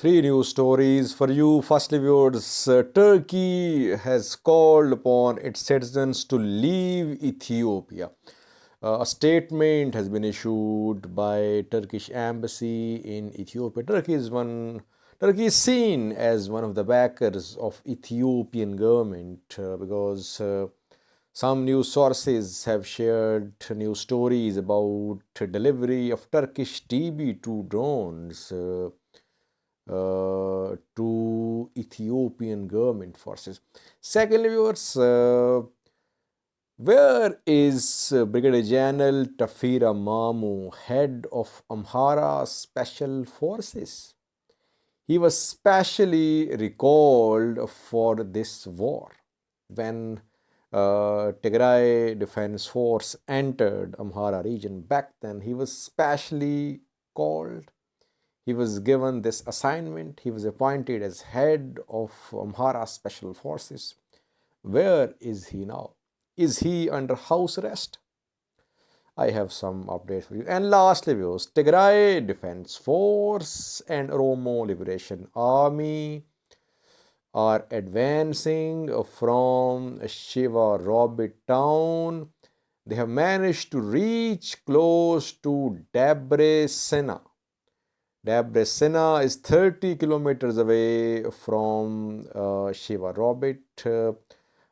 Three news stories for you. Firstly, viewers, Turkey has called upon its citizens to leave Ethiopia. A statement has been issued by Turkish embassy in Ethiopia. Turkey is seen as one of the backers of Ethiopian government because some news sources have shared news stories about delivery of Turkish TB2 drones to Ethiopian government forces. Secondly, viewers, where is Brigadier General Tafira Mamu, head of Amhara Special Forces? He was specially recalled for this war when Tigray Defense Force entered Amhara region. Back then, he was specially called. He was given this assignment. He was appointed as head of Amhara Special Forces. Where is he now? Is he under house arrest? I have some updates for you. And lastly, viewers, Tigray Defense Force and Oromo Liberation Army are advancing from Shiva Robit town. They have managed to reach close to Debre Sina. Debre Sina is 30 kilometers away from Shiva Robit.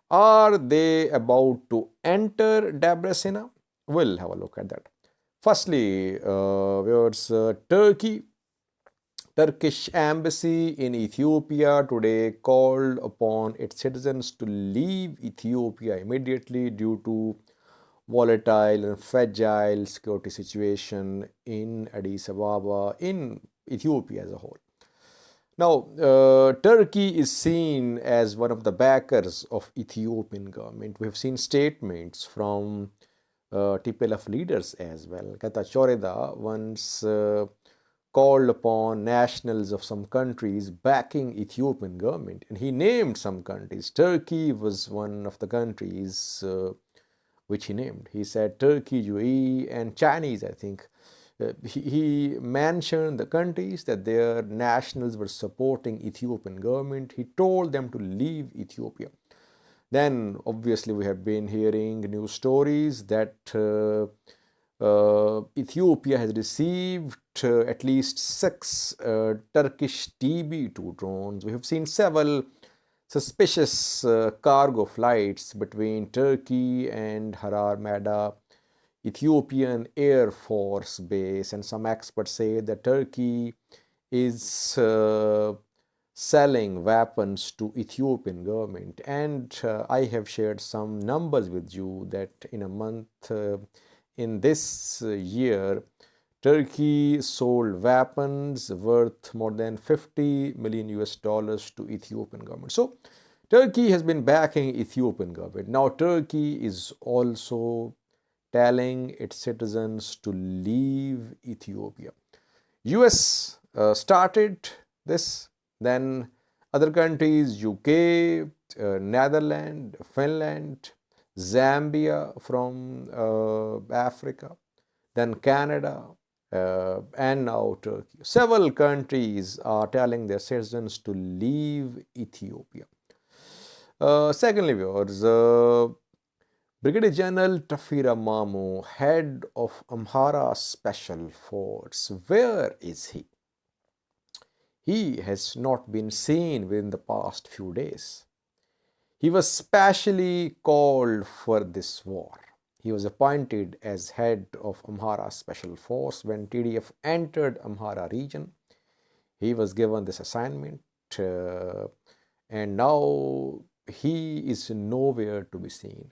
Are they about to enter Debre Sina? We'll have a look at that. Firstly, viewers, Turkish embassy in Ethiopia today called upon its citizens to leave Ethiopia immediately due to volatile and fragile security situation in Addis Ababa, in Ethiopia as a whole. Now, Turkey is seen as one of the backers of Ethiopian government. We have seen statements from TPLF leaders as well. Getachew once called upon nationals of some countries backing Ethiopian government, and he named some countries. Turkey was one of the countries which he named. He said Turkey, UAE, and Chinese, I think. He mentioned the countries that their nationals were supporting Ethiopian government. He told them to leave Ethiopia. Then, obviously, we have been hearing news stories that Ethiopia has received at least 6 Turkish TB2 drones. We have seen several suspicious cargo flights between Turkey and Harar Mada Ethiopian Air Force base, and some experts say that Turkey is selling weapons to Ethiopian government. And I have shared some numbers with you that in a month in this year, Turkey sold weapons worth more than 50 million US dollars to Ethiopian government. So Turkey has been backing Ethiopian government. Now Turkey is also telling its citizens to leave Ethiopia. US started this, then other countries, UK, Netherlands, Finland, Zambia from Africa, then Canada, and now Turkey. Several countries are telling their citizens to leave Ethiopia. Secondly, viewers, Brigadier General Tafira Mamu, head of Amhara Special Force, where is he? He has not been seen within the past few days. He was specially called for this war. He was appointed as head of Amhara Special Force when TDF entered Amhara region. He was given this assignment and now he is nowhere to be seen.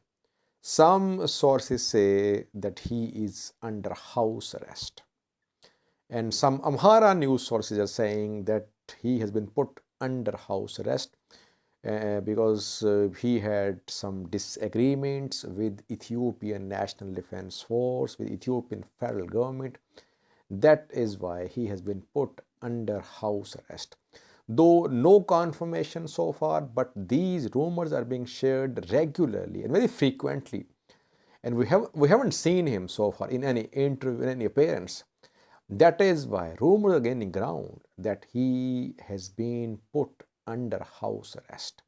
Some sources say that he is under house arrest. And some Amhara news sources are saying that he has been put under house arrest because he had some disagreements with Ethiopian National Defense Force, with Ethiopian federal government. That is why he has been put under house arrest. Though no confirmation so far, but these rumors are being shared regularly and very frequently. And we haven't seen him so far in any interview, in any appearance. That is why rumors are gaining ground that he has been put under house arrest.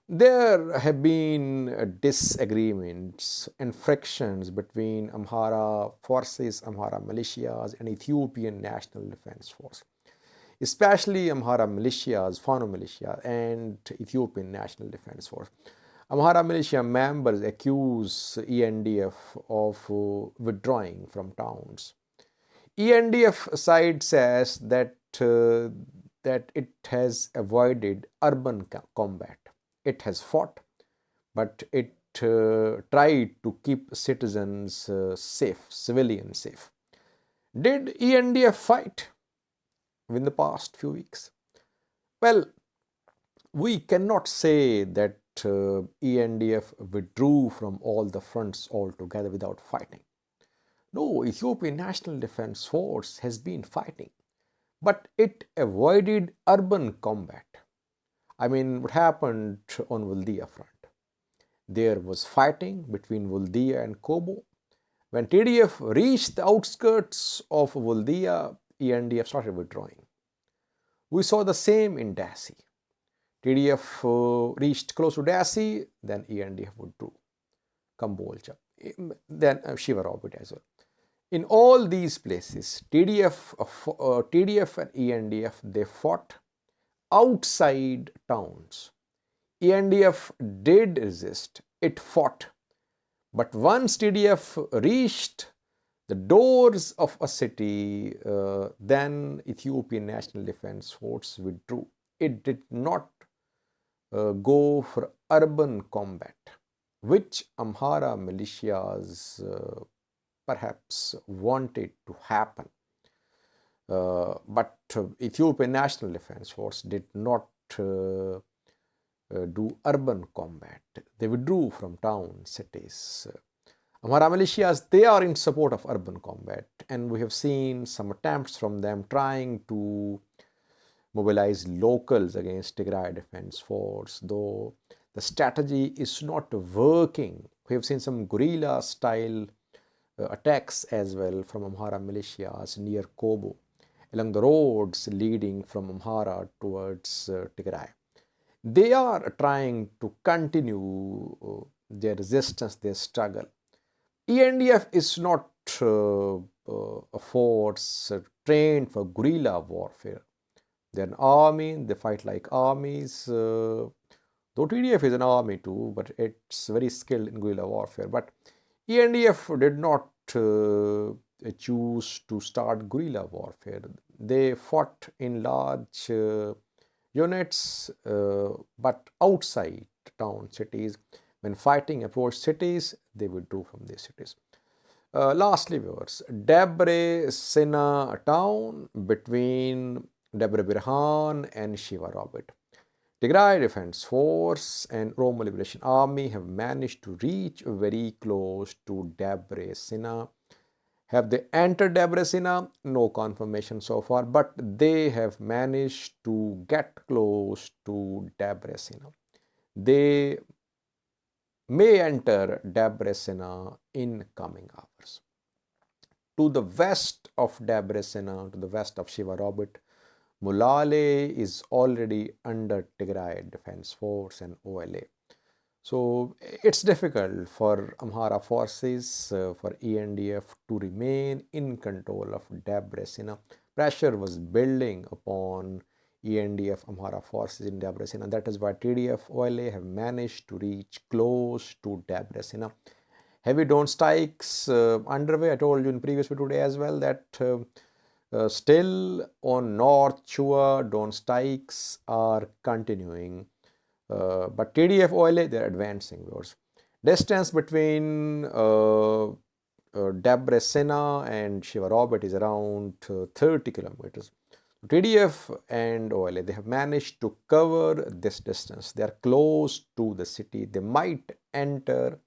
There have been disagreements and frictions between Amhara forces, Amhara militias, and Ethiopian National Defense Force, especially Amhara militias, Fano militia, and Ethiopian National Defense Force. Amhara militia members accuse ENDF of withdrawing from towns. ENDF side says that it has avoided urban combat. It has fought, but it tried to keep citizens safe, civilians safe. Did ENDF fight in the past few weeks? Well, we cannot say that ENDF withdrew from all the fronts altogether without fighting. No, Ethiopian National Defense Force has been fighting, but it avoided urban combat. I mean, what happened on Wuldia front? There was fighting between Wuldia and Kobo. When TDF reached the outskirts of Wuldia, ENDF started withdrawing. We saw the same in Dasi. TDF reached close to Dasi, then ENDF withdrew. Kambolcha, then Shiva Robert as well. In all these places, TDF and ENDF, they fought outside towns. ENDF did resist, it fought. But once TDF reached the doors of a city, then Ethiopian National Defense Force withdrew. It did not go for urban combat, which Amhara militias perhaps wanted to happen. But Ethiopian National Defense Force did not do urban combat. They withdrew from towns, cities. Amhara militias, they are in support of urban combat, and we have seen some attempts from them trying to mobilize locals against Tigray Defense Force, though the strategy is not working. We have seen some guerrilla style attacks as well from Amhara militias near Kobo, along the roads leading from Amhara towards Tigray. They are trying to continue their resistance, their struggle. ENDF is not a force trained for guerrilla warfare. They're an army, they fight like armies. Though TDF is an army too, but it's very skilled in guerrilla warfare. But ENDF did not choose to start guerrilla warfare. They fought in large units, but outside town cities. When fighting approached cities, they withdrew from these cities. Lastly, viewers, Debre Sina town between Debre Birhan and Shiva Robert. Tigray Defense Force and Oromo Liberation Army have managed to reach very close to Debre Sina. Have they entered Debre Sina? No confirmation so far, but they have managed to get close to Debre Sina. They may enter Debre Sina in coming hours. To the west of Debre Sina, to the west of Shiva Robert, Mulale is already under Tigray Defense Force and OLA. So it's difficult for Amhara forces, for ENDF to remain in control of Debre Sina. Pressure was building upon ENDF Amhara forces in Debra Sina. That is why TDF OLA have managed to reach close to Debra Sina. Heavy drone strikes underway. I told you in previous video today as well that still on North Chua, drone strikes are continuing. But TDF OLA, they are advancing. Distance between Debre Sina and Shiva Robert is around 30 kilometers. TDF and OLA, they have managed to cover this distance. They are close to the city. They might enter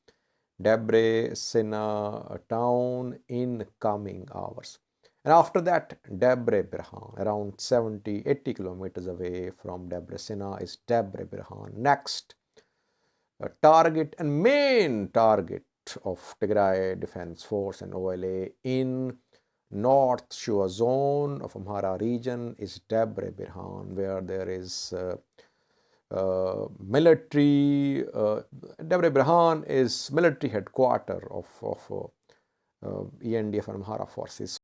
Debre Sina town in coming hours. And after that, Debre Birhan, around 70-80 kilometers away from Debre Sina is Debre Birhan. Next target and main target of Tigray Defense Force and OLA in North Shore zone of Amhara region is Debre where there is military. Debre is military headquarter of ENDF and Amhara forces.